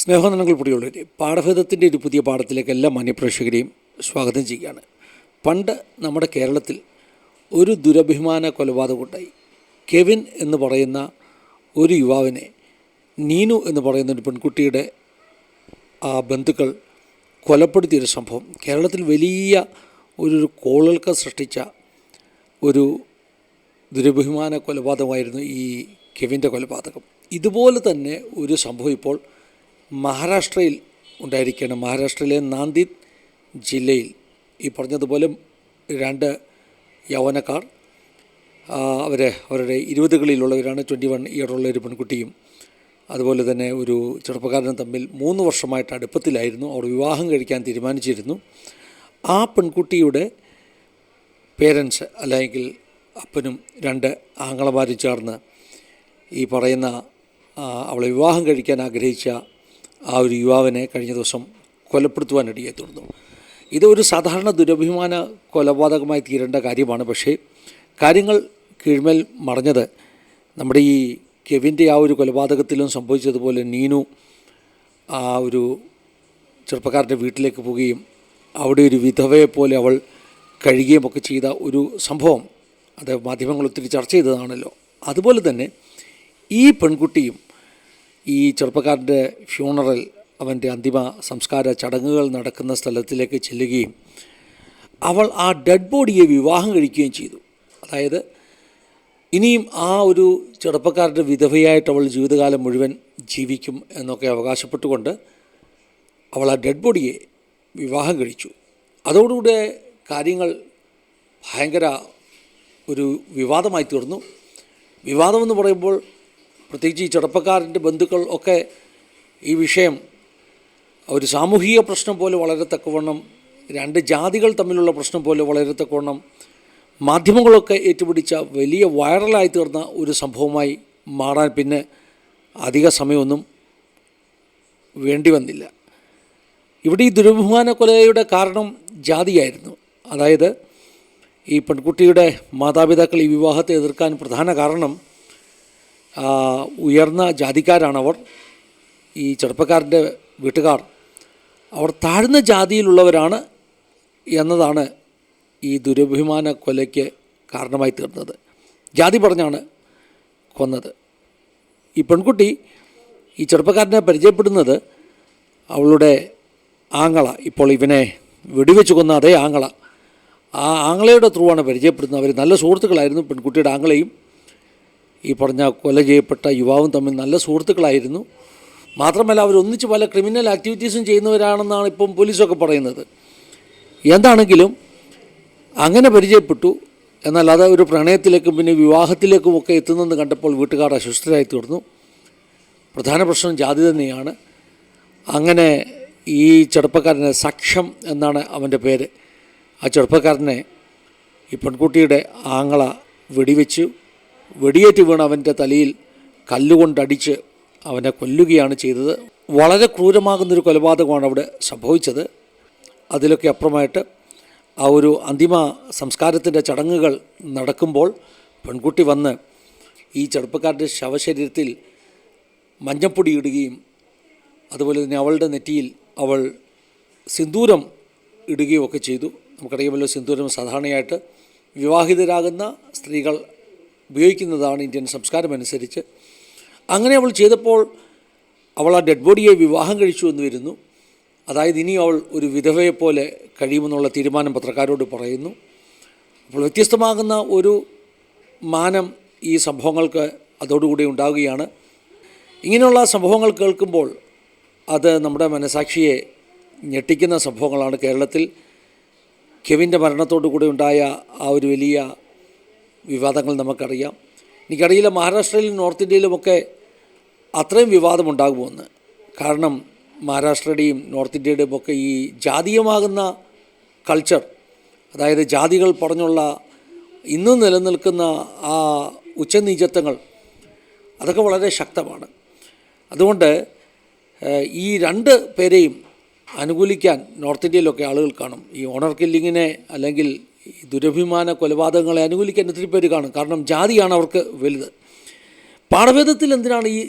സ്നേഹനങ്ങൾ പൊടിയുള്ളവരെ പാഠഭേദത്തിൻ്റെ ഒരു പുതിയ പാഠത്തിലേക്ക് എല്ലാ മാന്യപ്രേക്ഷകരെയും സ്വാഗതം ചെയ്യുകയാണ്. പണ്ട് നമ്മുടെ കേരളത്തിൽ ഒരു ദുരഭിമാന കൊലപാതകമുണ്ടായി. കെവിൻ എന്ന് പറയുന്ന ഒരു യുവാവിനെ നീനു എന്ന് പറയുന്ന ഒരു പെൺകുട്ടിയുടെ ബന്ധുക്കൾ കൊലപ്പെടുത്തിയൊരു സംഭവം കേരളത്തിൽ വലിയ ഒരു കോളിളക്കം സൃഷ്ടിച്ച ഒരു ദുരഭിമാന കൊലപാതകമായിരുന്നു ഈ കെവിൻ്റെ കൊലപാതകം. ഇതുപോലെ തന്നെ ഒരു സംഭവം ഇപ്പോൾ മഹാരാഷ്ട്രയിൽ ഉണ്ടായിരിക്കുകയാണ്. മഹാരാഷ്ട്രയിലെ നാന്ദിദ് ജില്ലയിൽ ഈ പറഞ്ഞതുപോലെ രണ്ട് യൗവനക്കാർ, അവരുടെ 20കളിലുള്ളവരാണ്, 21 ഇയറുള്ള ഒരു പെൺകുട്ടിയും അതുപോലെ തന്നെ ഒരു ചെറുപ്പക്കാരനും തമ്മിൽ 3 വർഷമായിട്ട് അടുപ്പത്തിലായിരുന്നു. അവർ വിവാഹം കഴിക്കാൻ തീരുമാനിച്ചിരുന്നു. ആ പെൺകുട്ടിയുടെ പേരൻസ്, അല്ലെങ്കിൽ അപ്പനും 2 ആങ്ങളമാരും ചേർന്ന് ഈ പറയുന്ന അവളെ വിവാഹം കഴിക്കാൻ ആഗ്രഹിച്ച ആ ഒരു യുവാവിനെ കഴിഞ്ഞ ദിവസം കൊലപ്പെടുത്തുവാനിടയായി തീർന്നു. ഇത് ഒരു സാധാരണ ദുരഭിമാന കൊലപാതകമായി തീരേണ്ട കാര്യമാണ്. പക്ഷേ കാര്യങ്ങൾ കീഴ്മേൽ മറിഞ്ഞത് നമ്മുടെ ഈ കെവിൻ്റെ ആ ഒരു കൊലപാതകത്തിലും സംഭവിച്ചതുപോലെ നീനു ആ ഒരു ചെറുപ്പക്കാരൻ്റെ വീട്ടിലേക്ക് പോവുകയും അവിടെ ഒരു വിധവയെപ്പോലെ അവൾ കഴിയുകയും ഒക്കെ ചെയ്ത ഒരു സംഭവം അത് മാധ്യമങ്ങൾ ഒത്തിരി ചർച്ച ചെയ്തതാണല്ലോ. അതുപോലെ തന്നെ ഈ പെൺകുട്ടിയും ഈ ചെറുപ്പക്കാരൻ്റെ ഫ്യൂണറൽ, അവൻ്റെ അന്തിമ സംസ്കാര ചടങ്ങുകൾ നടക്കുന്ന സ്ഥലത്തിലേക്ക് ചെല്ലുകയും അവൾ ആ ഡെഡ് ബോഡിയെ വിവാഹം കഴിക്കുകയും ചെയ്തു. അതായത് ഇനിയും ആ ഒരു ചെറുപ്പക്കാരൻ്റെ വിധവയായിട്ട് അവൾ ജീവിതകാലം മുഴുവൻ ജീവിക്കും എന്നൊക്കെ അവകാശപ്പെട്ടുകൊണ്ട് അവൾ ആ ഡെഡ് ബോഡിയെ വിവാഹം കഴിച്ചു. അതോടുകൂടെ കാര്യങ്ങൾ ഭയങ്കര ഒരു വിവാദമായി തീർന്നു. വിവാദമെന്ന് പറയുമ്പോൾ പ്രത്യേകിച്ച് ഈ ചെറുപ്പക്കാരൻ്റെ ബന്ധുക്കൾ ഒക്കെ ഈ വിഷയം ഒരു സാമൂഹിക പ്രശ്നം പോലെ വളരെ തക്കവണ്ണം, 2 ജാതികൾ തമ്മിലുള്ള പ്രശ്നം പോലെ വളരെ തക്കവണ്ണം മാധ്യമങ്ങളൊക്കെ ഏറ്റുപിടിച്ച വലിയ വൈറലായി തീർന്ന ഒരു സംഭവമായി മാറാൻ പിന്നെ അധിക സമയമൊന്നും വേണ്ടി വന്നില്ല. ഇവിടെ ഈ ദുരഭിമാന കൊലയുടെ കാരണം ജാതിയായിരുന്നു. അതായത് ഈ പെൺകുട്ടിയുടെ മാതാപിതാക്കൾ ഈ വിവാഹത്തെ എതിർക്കാൻ പ്രധാന കാരണം ഉയർന്ന ജാതിക്കാരാണവർ. ഈ ചെറുപ്പക്കാരൻ്റെ വീട്ടുകാർ അവർ താഴ്ന്ന ജാതിയിലുള്ളവരാണ് എന്നതാണ് ഈ ദുരഭിമാന കൊലയ്ക്ക് കാരണമായി തീർന്നത്. ജാതി പറഞ്ഞാണ് കൊന്നത്. ഈ പെൺകുട്ടി ഈ ചെറുപ്പക്കാരനെ പരിചയപ്പെടുന്നത് അവളുടെ ആങ്ങള, ഇപ്പോൾ ഇവനെ വെടിവെച്ച് കൊന്ന അതേ ആങ്ങള, ആ ആങ്ങളയുടെ ത്രൂ ആണ് പരിചയപ്പെടുന്നത്. അവർ നല്ല സുഹൃത്തുക്കളായിരുന്നു. പെൺകുട്ടിയുടെ ആങ്ങളയും ഈ പറഞ്ഞ കൊല ചെയ്യപ്പെട്ട യുവാവും തമ്മിൽ നല്ല സുഹൃത്തുക്കളായിരുന്നു. മാത്രമല്ല അവരൊന്നിച്ച് പല ക്രിമിനൽ ആക്ടിവിറ്റീസും ചെയ്യുന്നവരാണെന്നാണ് ഇപ്പം പോലീസൊക്കെ പറയുന്നത്. എന്താണെങ്കിലും അങ്ങനെ പരിചയപ്പെട്ടു. എന്നാൽ അത് ഒരു പ്രണയത്തിലേക്കും പിന്നെ വിവാഹത്തിലേക്കും ഒക്കെ എത്തുന്നെന്ന് കണ്ടപ്പോൾ വീട്ടുകാർ അസ്വസ്ഥരായി തീർന്നു. പ്രധാന പ്രശ്നം ജാതി തന്നെയാണ്. അങ്ങനെ ഈ ചെറുപ്പക്കാരനെ, സക്ഷം എന്നാണ് അവൻ്റെ പേര്, ആ ചെറുപ്പക്കാരനെ ഈ പെൺകുട്ടിയുടെ ആങ്ങള വെടിവെച്ചു. വെടിയേറ്റ് വീണ് അവൻ്റെ തലയിൽ കല്ലുകൊണ്ടടിച്ച് അവനെ കൊല്ലുകയാണ് ചെയ്തത്. വളരെ ക്രൂരമാകുന്നൊരു കൊലപാതകമാണ് അവിടെ സംഭവിച്ചത്. അതിലൊക്കെ അപ്പുറമായിട്ട് ആ ഒരു അന്തിമ സംസ്കാരത്തിൻ്റെ ചടങ്ങുകൾ നടക്കുമ്പോൾ പെൺകുട്ടി വന്ന് ഈ ചെറുപ്പക്കാരുടെ ശവശരീരത്തിൽ മഞ്ഞപ്പൊടി ഇടുകയും അതുപോലെ തന്നെ അവളുടെ നെറ്റിയിൽ അവൾ സിന്ദൂരം ഇടുകയും ഒക്കെ ചെയ്തു. നമുക്കറിയാമല്ലോ, സിന്ദൂരം സാധാരണയായിട്ട് വിവാഹിതരാകുന്ന സ്ത്രീകൾ ഉപയോഗിക്കുന്നതാണ് ഇന്ത്യൻ സംസ്കാരം അനുസരിച്ച്. അങ്ങനെ അവൾ ചെയ്തപ്പോൾ അവൾ ആ ഡെഡ് ബോഡിയെ വിവാഹം കഴിച്ചു എന്ന് വരുന്നു. അതായത് ഇനി അവൾ ഒരു വിധവയെപ്പോലെ കഴിയുമെന്നുള്ള തീരുമാനം പത്രക്കാരോട് പറയുന്നു. അപ്പോൾ വ്യത്യസ്തമാകുന്ന ഒരു മാനം ഈ സംഭവങ്ങൾക്ക് അതോടുകൂടി ഉണ്ടാവുകയാണ്. ഇങ്ങനെയുള്ള സംഭവങ്ങൾ കേൾക്കുമ്പോൾ അത് നമ്മുടെ മനസാക്ഷിയെ ഞെട്ടിക്കുന്ന സംഭവങ്ങളാണ്. കേരളത്തിൽ കെവിൻ്റെ മരണത്തോടു കൂടി ഉണ്ടായ ആ ഒരു വലിയ വിവാദങ്ങൾ നമുക്കറിയാം. എനിക്കറിയില്ല മഹാരാഷ്ട്രയിലും നോർത്ത് ഇന്ത്യയിലുമൊക്കെ അത്രയും വിവാദമുണ്ടാകുമെന്ന്. കാരണം മഹാരാഷ്ട്രയുടെയും നോർത്ത് ഇന്ത്യയുടെയും ഒക്കെ ഈ ജാതീയമാകുന്ന കൾച്ചർ, അതായത് ജാതികൾ പറഞ്ഞുള്ള ഇന്നും നിലനിൽക്കുന്ന ആ ഉച്ചനീചത്വങ്ങൾ, അതൊക്കെ വളരെ ശക്തമാണ്. അതുകൊണ്ട് ഈ 2 പേരെയും അനുകൂലിക്കാൻ നോർത്ത് ഇന്ത്യയിലൊക്കെ ആളുകൾ കാണും. ഈ ഓണർ കില്ലിങ്ങിനെ അല്ലെങ്കിൽ ഈ ദുരഭിമാന കൊലപാതകങ്ങളെ അനുകൂലിക്കാൻ ഒത്തിരി പേര് കാണും. കാരണം ജാതിയാണ് അവർക്ക് വലുത്. പാഠഭേദത്തിൽ എന്തിനാണ് ഈ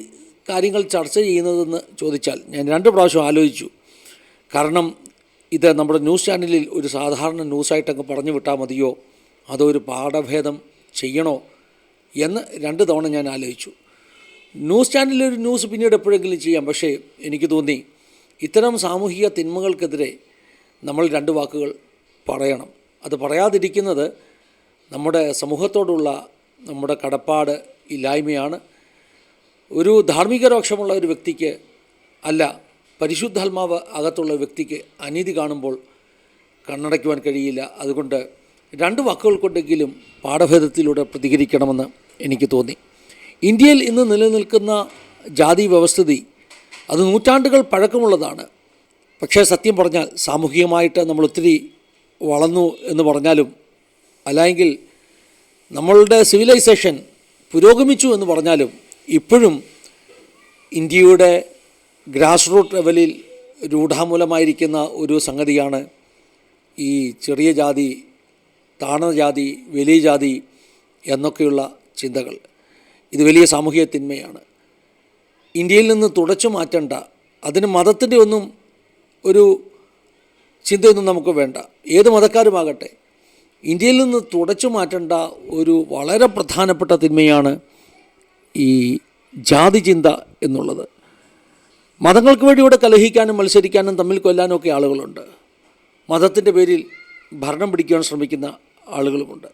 കാര്യങ്ങൾ ചർച്ച ചെയ്യുന്നതെന്ന് ചോദിച്ചാൽ ഞാൻ 2 പ്രാവശ്യം ആലോചിച്ചു. കാരണം ഇത് നമ്മുടെ ന്യൂസ് ചാനലിൽ ഒരു സാധാരണ ന്യൂസായിട്ടങ്ങ് പറഞ്ഞു വിട്ടാൽ മതിയോ, അതോ ഒരു പാഠഭേദം ചെയ്യണോ എന്ന് 2 തവണ ഞാൻ ആലോചിച്ചു. ന്യൂസ് ചാനലിലൊരു ന്യൂസ് പിന്നീട് എപ്പോഴെങ്കിലും ചെയ്യാം. പക്ഷേ എനിക്ക് തോന്നി ഇത്തരം സാമൂഹിക തിന്മകൾക്കെതിരെ നമ്മൾ 2 വാക്കുകൾ പറയണം. അത് പറയാതിരിക്കുന്നത് നമ്മുടെ സമൂഹത്തോടുള്ള നമ്മുടെ കടപ്പാട് ഇല്ലായ്മയാണ്. ഒരു ധാർമ്മിക രോക്ഷമുള്ള ഒരു വ്യക്തിക്ക് അല്ല, പരിശുദ്ധാത്മാവ് അകത്തുള്ള വ്യക്തിക്ക് അനീതി കാണുമ്പോൾ കണ്ണടയ്ക്കുവാൻ കഴിയില്ല. അതുകൊണ്ട് 2 വാക്കുകൾ കൊണ്ടെങ്കിലും പാഠഭേദത്തിലൂടെ പ്രതികരിക്കണമെന്ന് എനിക്ക് തോന്നി. ഇന്ത്യയിൽ ഇന്ന് നിലനിൽക്കുന്ന ജാതി വ്യവസ്ഥിതി അത് നൂറ്റാണ്ടുകൾ പഴക്കമുള്ളതാണ്. പക്ഷേ സത്യം പറഞ്ഞാൽ സാമൂഹികമായിട്ട് നമ്മൾ ഒത്തിരി വളർന്നു എന്ന് പറഞ്ഞാലും, അല്ലെങ്കിൽ നമ്മളുടെ സിവിലൈസേഷൻ പുരോഗമിച്ചു എന്ന് പറഞ്ഞാലും, ഇപ്പോഴും ഇന്ത്യയുടെ ഗ്രാസ് റൂട്ട് ലെവലിൽ രൂഢമൂലമായിരിക്കുന്ന ഒരു സംഗതിയാണ് ഈ ചെറിയ ജാതി, താഴ്ന്ന ജാതി, വലിയ ജാതി എന്നൊക്കെയുള്ള ചിന്തകൾ. ഇത് വലിയ സാമൂഹിക തിന്മയാണ്. ഇന്ത്യയിൽ നിന്ന് തുടച്ചു മാറ്റേണ്ട, അതിന് മതത്തിൻ്റെ ഒന്നും ഒരു ചിന്തയൊന്നും നമുക്ക് വേണ്ട. ഏത് മതക്കാരുമാകട്ടെ, ഇന്ത്യയിൽ നിന്ന് തുടച്ചു മാറ്റേണ്ട ഒരു വളരെ പ്രധാനപ്പെട്ട തിന്മയാണ് ഈ ജാതി ചിന്ത എന്നുള്ളത്. മതങ്ങൾക്ക് വേണ്ടി ഇവിടെ കലഹിക്കാനും മത്സരിക്കാനും തമ്മിൽ കൊല്ലാനും ഒക്കെ ആളുകളുണ്ട്. മതത്തിൻ്റെ പേരിൽ ഭരണം പിടിക്കുവാൻ ശ്രമിക്കുന്ന ആളുകളുമുണ്ട്.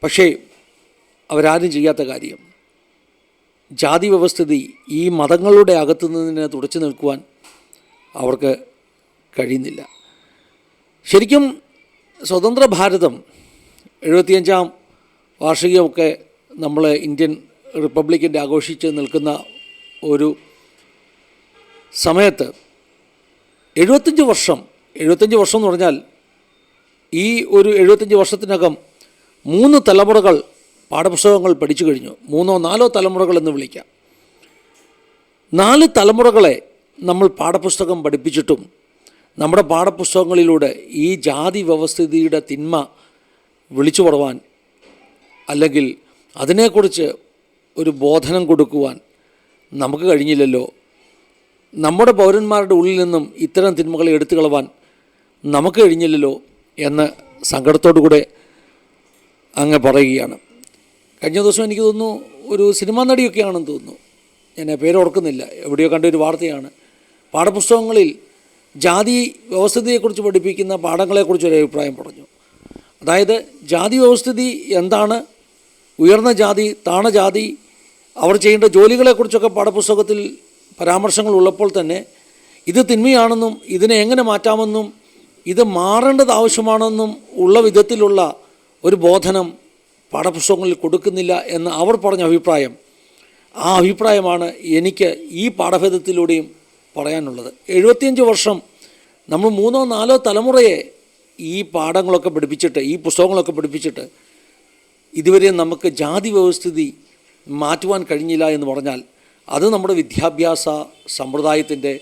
പക്ഷേ അവരാരും ചെയ്യാത്ത കാര്യം, ജാതി വ്യവസ്ഥിതി ഈ മതങ്ങളുടെ അകത്തു നിന്ന് തുടച്ചു നിൽക്കുവാൻ അവർക്ക് കഴിയുന്നില്ല. ശരിക്കും സ്വതന്ത്ര ഭാരതം 75ാം വാർഷികമൊക്കെ നമ്മൾ ഇന്ത്യൻ റിപ്പബ്ലിക്കിൻ്റെ ആഘോഷിച്ച് നിൽക്കുന്ന ഒരു സമയത്ത് 75 വർഷം എന്ന് പറഞ്ഞാൽ ഈ ഒരു 75 വർഷത്തിനകം 3 തലമുറകൾ പാഠപുസ്തകങ്ങൾ പഠിച്ചു കഴിഞ്ഞു. 3ഓ 4ഓ തലമുറകൾ എന്ന് വിളിക്കാം. 4 തലമുറകളെ നമ്മൾ പാഠപുസ്തകം പഠിപ്പിച്ചിട്ടും നമ്മുടെ പാഠപുസ്തകങ്ങളിലൂടെ ഈ ജാതി വ്യവസ്ഥിതിയുടെ തിന്മ വിളിച്ചു പറയുവാൻ, അല്ലെങ്കിൽ അതിനെക്കുറിച്ച് ഒരു ബോധനം കൊടുക്കുവാൻ നമുക്ക് കഴിഞ്ഞില്ലല്ലോ. നമ്മുടെ പൗരന്മാരുടെ ഉള്ളിൽ നിന്നും ഇത്തരം തിന്മകളെ എടുത്തു കളവാൻ നമുക്ക് കഴിഞ്ഞില്ലല്ലോ എന്ന് സങ്കടത്തോടു കൂടെ അങ്ങ് പറയുകയാണ്. കഴിഞ്ഞ ദിവസം എനിക്ക് തോന്നുന്നു ഒരു സിനിമാ നടിയൊക്കെയാണെന്ന് തോന്നുന്നു, ഞാൻ പേരോർക്കുന്നില്ല, എവിടെയോ കണ്ട ഒരു വാർത്തയാണ്. പാഠപുസ്തകങ്ങളിൽ ജാതി വ്യവസ്ഥിതിയെക്കുറിച്ച് പഠിപ്പിക്കുന്ന പാഠങ്ങളെക്കുറിച്ചൊരു അഭിപ്രായം പറഞ്ഞു. അതായത് ജാതി വ്യവസ്ഥിതി എന്താണ്, ഉയർന്ന ജാതി, താണ ജാതി, അവർ ചെയ്യേണ്ട ജോലികളെക്കുറിച്ചൊക്കെ പാഠപുസ്തകത്തിൽ പരാമർശങ്ങൾ ഉള്ളപ്പോൾ തന്നെ ഇത് തിന്മയാണെന്നും ഇതിനെ എങ്ങനെ മാറ്റാമെന്നും ഇത് മാറേണ്ടത് ആവശ്യമാണെന്നും ഉള്ള വിധത്തിലുള്ള ഒരു ബോധനം പാഠപുസ്തകങ്ങളിൽ കൊടുക്കുന്നില്ല എന്ന് അവർ പറഞ്ഞ അഭിപ്രായം, ആ അഭിപ്രായമാണ് എനിക്ക് ഈ പാഠഭേദത്തിലൂടെയും പറയാനുള്ളത്. 75 വർഷം നമ്മൾ 3ഓ 4ഓ തലമുറയെ ഈ പാഠങ്ങളൊക്കെ പഠിപ്പിച്ചിട്ട്, ഈ പുസ്തകങ്ങളൊക്കെ പഠിപ്പിച്ചിട്ട് ഇതുവരെ നമുക്ക് ജാതി വ്യവസ്ഥിതി മാറ്റുവാൻ കഴിഞ്ഞില്ല എന്ന് പറഞ്ഞാൽ അത് നമ്മുടെ വിദ്യാഭ്യാസ സമ്പ്രദായത്തിൻ്റെ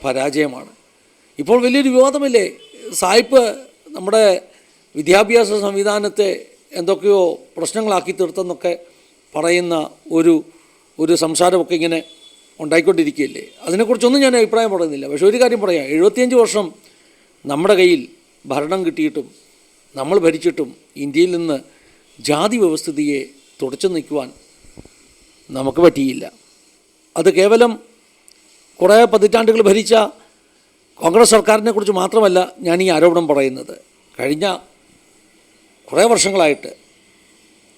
പരാജയമാണ്. ഇപ്പോൾ വലിയൊരു വിവാദമല്ലേ, സായിപ്പ് നമ്മുടെ വിദ്യാഭ്യാസ സംവിധാനത്തെ എന്തൊക്കെയോ പ്രശ്നങ്ങളാക്കി തീർത്തെന്നൊക്കെ പറയുന്ന ഒരു സംസാരമൊക്കെ ഇങ്ങനെ ഉണ്ടായിക്കൊണ്ടിരിക്കുകയല്ലേ. അതിനെക്കുറിച്ചൊന്നും ഞാൻ അഭിപ്രായം പറയുന്നില്ല. പക്ഷേ ഒരു കാര്യം പറയാം, 75 വർഷം നമ്മുടെ കയ്യിൽ ഭരണം കിട്ടിയിട്ടും നമ്മൾ ഭരിച്ചിട്ടും ഇന്ത്യയിൽ നിന്ന് ജാതി വ്യവസ്ഥിതിയെ തുടച്ചു നിൽക്കുവാൻ നമുക്ക് പറ്റിയില്ല. അത് കേവലം കുറേ പതിറ്റാണ്ടുകൾ ഭരിച്ച കോൺഗ്രസ് സർക്കാരിനെ കുറിച്ച് മാത്രമല്ല ഞാൻ ഈ ആരോപണം പറയുന്നത്. കഴിഞ്ഞ കുറേ വർഷങ്ങളായിട്ട്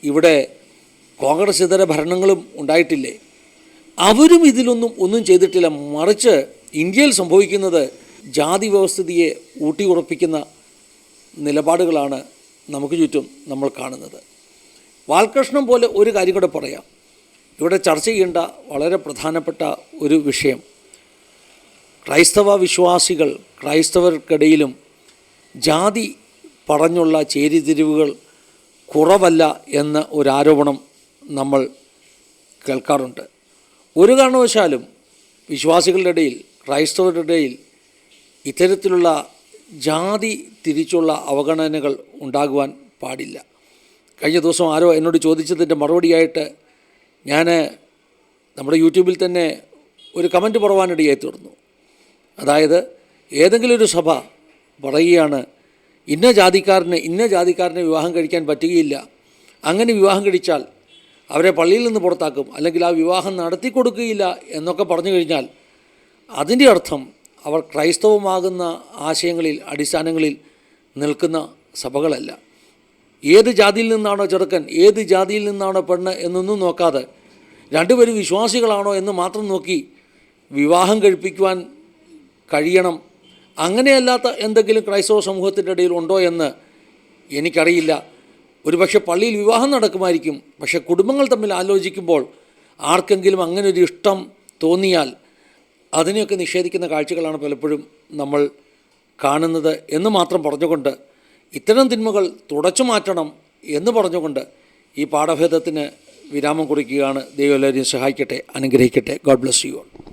ഇവിടെ കോൺഗ്രസ് ഇതര ഭരണങ്ങളും ഉണ്ടായിട്ടില്ലേ, അവരും ഒന്നും ചെയ്തിട്ടില്ല. മറിച്ച് ഇന്ത്യയിൽ സംഭവിക്കുന്നത് ജാതി വ്യവസ്ഥിതിയെ ഊട്ടിയുറപ്പിക്കുന്ന നിലപാടുകളാണ് നമുക്ക് ചുറ്റും നമ്മൾ കാണുന്നത്. ബാലകൃഷ്ണൻ പോലെ ഒരു കാര്യം കൂടെ പറയാം. ഇവിടെ ചർച്ച ചെയ്യേണ്ട വളരെ പ്രധാനപ്പെട്ട ഒരു വിഷയം, ക്രൈസ്തവ വിശ്വാസികൾ, ക്രൈസ്തവർക്കിടയിലും ജാതി പറഞ്ഞുള്ള ചേരിതിരിവുകൾ കുറവല്ല എന്ന ഒരാരോപണം നമ്മൾ കേൾക്കാറുണ്ട്. ഒരു കാരണവശാലും വിശ്വാസികളുടെ ഇടയിൽ, ക്രൈസ്തവരുടെ ഇടയിൽ ഇത്തരത്തിലുള്ള ജാതി തിരിച്ചുള്ള അവഗണനകൾ ഉണ്ടാകുവാൻ പാടില്ല. കഴിഞ്ഞ ദിവസം ആരോ എന്നോട് ചോദിച്ചതിൻ്റെ മറുപടിയായിട്ട് ഞാൻ നമ്മുടെ യൂട്യൂബിൽ തന്നെ ഒരു കമൻറ്റ് പുറവാനിടയായി തീർന്നു. അതായത് ഏതെങ്കിലും ഒരു സഭ പറയുകയാണ് ഇന്ന ജാതിക്കാരനെ വിവാഹം കഴിക്കാൻ പറ്റുകയില്ല, അങ്ങനെ വിവാഹം കഴിച്ചാൽ അവരെ പള്ളിയിൽ നിന്ന് പുറത്താക്കും, അല്ലെങ്കിൽ ആ വിവാഹം നടത്തി കൊടുക്കുകയില്ല എന്നൊക്കെ പറഞ്ഞു കഴിഞ്ഞാൽ അതിൻ്റെ അർത്ഥം അവർ ക്രൈസ്തവമാകുന്ന ആശയങ്ങളിൽ അടിസ്ഥാനങ്ങളിൽ നിൽക്കുന്ന സഭകളല്ല. ഏത് ജാതിയിൽ നിന്നാണോ ചെറുക്കൻ, ഏത് ജാതിയിൽ നിന്നാണോ പെണ്ണ് എന്നൊന്നും നോക്കാതെ രണ്ടുപേരും വിശ്വാസികളാണോ എന്ന് മാത്രം നോക്കി വിവാഹം കഴിപ്പിക്കുവാൻ കഴിയണം. അങ്ങനെയല്ലാത്ത എന്തെങ്കിലും ക്രൈസ്തവ സമൂഹത്തിൻ്റെ ഇടയിൽ ഉണ്ടോ എന്ന് എനിക്കറിയില്ല. ഒരുപക്ഷെ പള്ളിയിൽ വിവാഹം നടക്കുമായിരിക്കും, പക്ഷെ കുടുംബങ്ങൾ തമ്മിൽ ആലോചിക്കുമ്പോൾ ആർക്കെങ്കിലും അങ്ങനെ ഒരു ഇഷ്ടം തോന്നിയാൽ അതിനെയൊക്കെ നിഷേധിക്കുന്ന കാഴ്ചകളാണ് പലപ്പോഴും നമ്മൾ കാണുന്നത് എന്ന് മാത്രം പറഞ്ഞുകൊണ്ട് ഇത്തരം തിന്മകൾ തുടച്ചു മാറ്റണം എന്ന് പറഞ്ഞുകൊണ്ട് ഈ പാഠഭേദത്തിന് വിരാമം കുറിക്കുകയാണ്. ദൈവം എല്ലാവരെയും സഹായിക്കട്ടെ, അനുഗ്രഹിക്കട്ടെ. God bless you all.